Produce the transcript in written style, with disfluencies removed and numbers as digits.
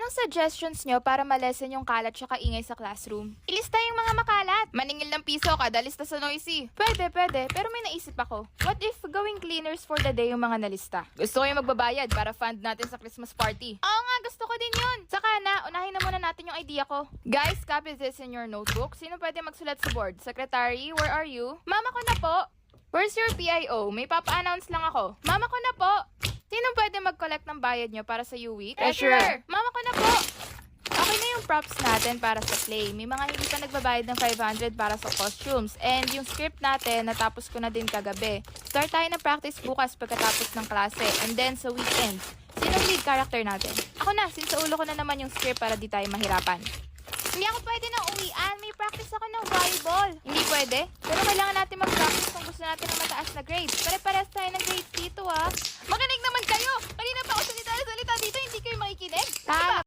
Anong suggestions nyo para malesen yung kalat tsaka ingay sa classroom? Ilista yung mga makalat. Maningil ng piso kada lista sa noisy. Pwede. Pero may naisip ako. What if gawing cleaners for the day yung mga nalista? Gusto ko yung magbabayad para fund natin sa Christmas party. Oo nga, gusto ko din yun. Saka na, unahin na muna natin yung idea ko. Guys, copy this in your notebook. Sino pwede magsulat sa board? Secretary, where are you? Mama ko na po. Where's your PIO? May papa-announce lang ako. Mama ko na po. Sino pwede mag-collect ng bayad nyo para sa U-Week? Treasurer! Mama ko na po! Okay na yung props natin para sa play. May mga hindi pa nagbabayad ng 500 para sa costumes. And yung script natin, natapos ko na din kagabi. Start tayo ng practice bukas pagkatapos ng klase. And then sa weekend. Sino lead character natin? Ako na, since sa ulo ko na naman yung script para di tayo mahirapan. Hindi ako pwede na uwian. May practice ako ng volleyball. Hindi pwede? Pero kailangan natin mag-practice kung gusto natin ng mataas na grades. Pare-pares tayo ng grades dito, ah. Makinig naman kayo! Kanina pa ako salita dito, hindi kayo makikinig. Tama.